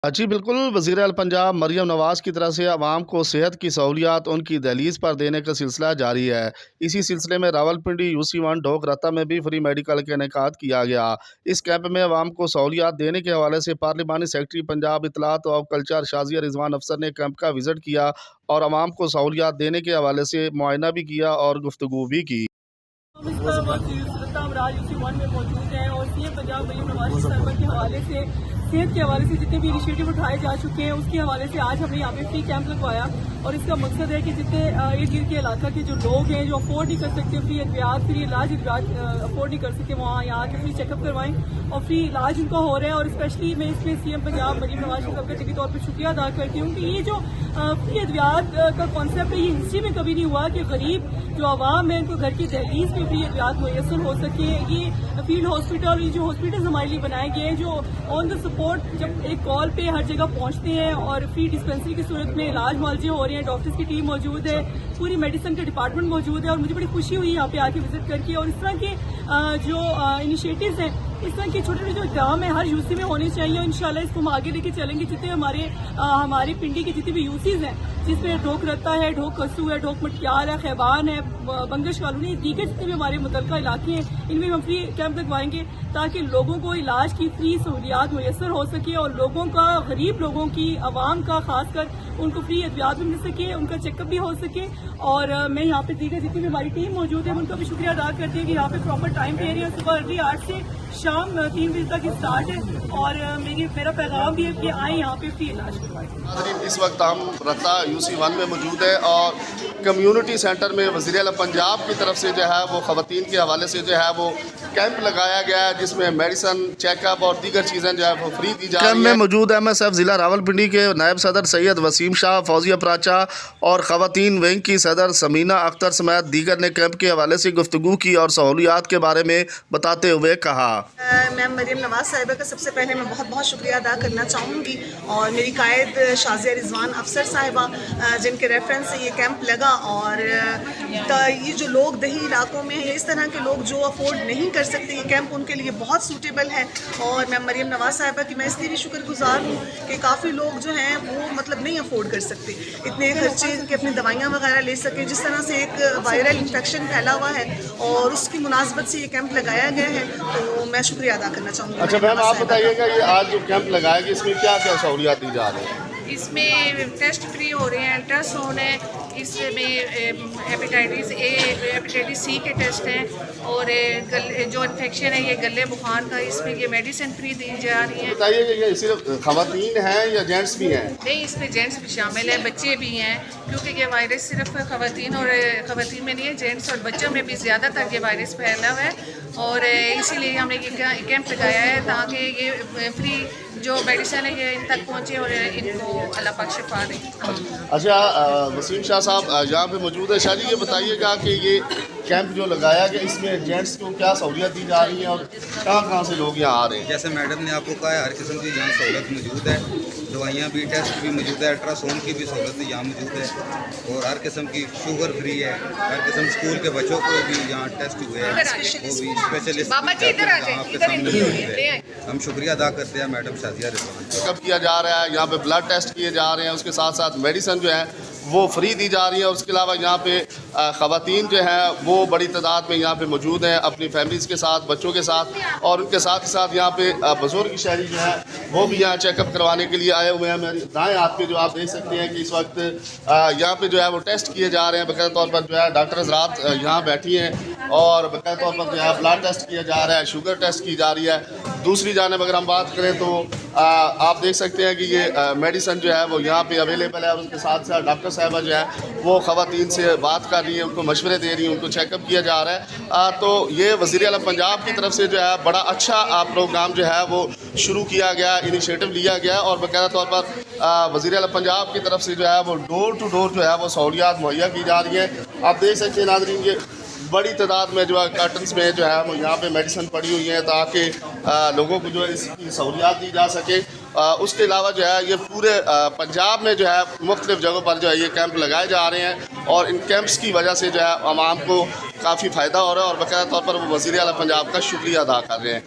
जी बिल्कुल, वज़ीर आला पंजाब मरियम नवाज़ की तरफ से आवाम को सेहत की सहूलियात उनकी दहलीज़ पर देने का सिलसिला जारी है। इसी सिलसिले में रावलपिंडी UC1 ढोक रत्ता में भी फ्री मेडिकल का इनेकाद किया गया। इस कैंप में आवाम को सहूलियात देने के हवाले से पार्लिमानी सेक्रेटरी पंजाब इत्तलात और कल्चर शाज़िया रिजवान अफसर ने कैंप का विज़िट किया और आवाम को सहूलियात देने के हवाले से मुआयना भी किया और गुफ्तगू भी की। हम राज UC1 में मौजूद हैं और CM पंजाब मरियम नवाज़ साहिबा के हवाले से सेहत के हवाले से जितने भी इनिशिएटिव उठाए जा चुके हैं उसके हवाले से आज हमने यहाँ पे फ्री कैंप लगवाया और इसका मकसद है कि जितने इर्द गिर्द के इलाका के जो लोग हैं जो अफोर्ड नहीं कर सकते फ्री अद्वियात फ्री इलाज अफोर्ड नहीं कर सकते वहाँ यहाँ के फ्री चेकअप करवाएं और फ्री इलाज उनका हो रहा है। और स्पेशली मैं इसमें CM पंजाब मरियम नवाज़ साहिबा का दिली तौर पर शुक्रिया अदा करती हूँ कि ये जो फ्री अद्वियात का कॉन्सेप्ट है ये हिस्ट्री में कभी नहीं हुआ कि गरीब जो आवाम है उनको घर की दहलीज में फ्री अद्वियात मुयसर हो सके। ये फील्ड हॉस्पिटल ये जो हॉस्पिटल हमारे लिए बनाए गए हैं जो ऑन द सपोर्ट जब एक कॉल पे हर जगह पहुंचते हैं और फ्री डिस्पेंसरी की सूरत में इलाज मुआवजे हो रहे हैं, डॉक्टर्स की टीम मौजूद है, पूरी मेडिसिन का डिपार्टमेंट मौजूद है और मुझे बड़ी खुशी हुई यहाँ पे आके विजिट करके। और इस तरह के जो इनिशिएटिव्स हैं इस तरह के छोटे छोटे जो इक़दाम है हर UC में होने चाहिए और इंशाल्लाह इसको हम आगे लेके चलेंगे। जितने हमारे पिंडी के जितने भी UCs हैं जिसमें ढोक रत्ता है, ढोक कस्सू है, ढोक मटियार है, खैबान है, बंगश कॉलोनी, दीगर जितने भी हमारे मुतल्लिका इलाके हैं इनमें हम फ्री कैंप लगवाएंगे ताकि लोगों को इलाज की फ्री सहूलियात मुयसर हो सके और लोगों का गरीब लोगों की आवाम का खासकर उनको फ्री अद्वियात भी मिल सके, उनका चेकअप भी हो सके। और मैं यहाँ पे दीगर जितनी भी हमारी टीम मौजूद है उनका भी शुक्रिया अदा करती है कि यहाँ पे प्रॉपर टाइम पे रही है। सुबह अर्ली 8 से शाम 3 बजे तक स्टार्ट है और मेरा पैगाम भी है कि आए यहाँ पे फ्री इलाज करवाएं। इस वक्त हम रत्ता UC1 में मौजूद है और कम्युनिटी सेंटर में वज़ीर आला पंजाब की तरफ से जो है वो ख़वातीन के हवाले से जो है वो कैंप लगाया गया है जिसमें मेडिसन चेकअप और दीगर चीज़ें जो है वो फ्री दी जा रही है। कैंप में मौजूद MSF ज़िला रावलपिंडी के नायब सदर सैयद वसीम शाह, फौजिया प्राचा और ख़वातीन विंग की सदर समीना अख्तर समेत दीगर ने कैंप के हवाले से गुफ्तगू की और सहूलियात के बारे में बताते हुए कहा। मैम मरियम नवाज़ साहिबा का सबसे पहले मैं बहुत बहुत शुक्रिया अदा करना चाहूँगी और मेरी कायद शाज़िया रिजवान अफसर साहिबा जिनके रेफरेंस से ये कैंप लगा। और ये जो लोग दही इलाकों में हैं इस तरह के लोग जो अफोर्ड नहीं कर सकते ये कैंप उनके लिए बहुत सूटेबल है। और मैं मरियम नवाज़ साहिबा की मैं इसलिए भी शुक्रगुजार हूँ कि काफ़ी लोग जो हैं वो मतलब नहीं अफोर्ड कर सकते इतने खर्चे कि अपनी दवाइयाँ वगैरह ले सकें। जिस तरह से एक वायरल इन्फेक्शन फैला हुआ है और उसकी मुनासबत से ये कैंप लगाया गया है तो मैं शुक्रिया अदा करना चाहूँगी। अच्छा मैम, आप बताइएगा ये आज जो कैंप लगाया गया इसमें क्या क्या सहूलियात दी जा रही है? इसमें टेस्ट फ्री हो रहे हैं, अल्ट्रासाउंड है, इसमें हेपेटाइटिस A हेपेटाइटिस C के टेस्ट हैं और जो इन्फेक्शन है ये गले बुखार का इसमें ये मेडिसिन फ्री दी जा रही है। बताइए कि ये सिर्फ ख़वातीन हैं या जेंट्स भी हैं? नहीं, इसमें जेंट्स भी शामिल है, बच्चे भी हैं क्योंकि ये वायरस सिर्फ ख़वातीन में नहीं है, जेंट्स और बच्चों में भी ज़्यादातर ये वायरस फैला हुआ है और इसीलिए हमने ये कैंप लगाया है ताकि ये फ्री जो मेडिसिन है ये इन तक पहुँचे और इनको अल्लाह पाक शिफा दे। अच्छा वसीम शाह साहब यहाँ पे मौजूद है। शाह जी ये बताइएगा कि ये कैंप जो लगाया गया इसमें जेंट्स को क्या सहूलियत दी जा रही है और कहाँ कहाँ से लोग यहाँ आ रहे हैं? जैसे मैडम ने आपको कहा है हर किस्म की यहाँ सहूलत मौजूद है, दवाइयाँ भी, टेस्ट भी मौजूद है, अल्ट्रासाउंड की भी सहूलत यहाँ मौजूद है और हर किस्म की शुगर फ्री है। हर किस्म स्कूल के बच्चों को भी यहाँ टेस्ट हुए हैं वो भी स्पेशलिस्ट आपके सामने मौजूद है। हम शुक्रिया अदा करते हैं मैडम शाज़िया रिजवान। चेकअप किया जा रहा है, यहाँ पे ब्लड टेस्ट किए जा रहे हैं, उसके साथ साथ मेडिसिन जो है वो फ्री दी जा रही है। और उसके अलावा यहाँ पे ख़वातीन जो हैं वो बड़ी तादाद में यहाँ पे मौजूद हैं अपनी फैमिलीज़ के साथ, बच्चों के साथ और उनके साथ ही साथ यहाँ पे बुज़ुर्ग शहरी जो है वो भी यहाँ चेकअप करवाने के लिए आए हुए हैं। मेरे दाएँ हाथ पे जो आप देख सकते हैं कि इस वक्त यहाँ पे जो है वो टेस्ट किए जा रहे हैं। बाकायदा तौर पर जो है डॉक्टर हज़रात यहाँ बैठी हैं और बाकायदा तौर पर जो है ब्लड टेस्ट किया जा रहा है, शुगर टेस्ट की जा रही है। दूसरी जानिब अगर हम बात करें तो आप देख सकते हैं कि ये मेडिसिन जो है वो यहाँ पे अवेलेबल है और उसके साथ साथ डॉक्टर साहिबा जो है वो ख़वातीन से बात कर रही हैं, उनको मशवरे दे रही हैं, उनको चेकअप किया जा रहा है। तो ये वज़ीर आला पंजाब की तरफ से जो है बड़ा अच्छा प्रोग्राम जो है वो शुरू किया गया, इनिशिएटिव लिया गया और बाकायदा तौर पर वज़ीर आला पंजाब की तरफ से जो है वो डोर टू डोर जो है वो सहूलियात मुहैया की जा रही हैं। आप देख सकते हैं नाज़रीन ये बड़ी तादाद में जो है कर्टन्स में जो है वो यहाँ पे मेडिसिन पड़ी हुई है ताकि लोगों को जो है इसकी सहूलियात दी जा सके। उसके अलावा जो है ये पूरे पंजाब में जो है मुख्तलिफ़ जगहों पर जो है ये कैंप लगाए जा रहे हैं और इन कैंप्स की वजह से जो है आवाम को काफ़ी फ़ायदा हो रहा है और बाकायदा तौर पर वो वज़ीर आला पंजाब का शुक्रिया अदा कर रहे हैं।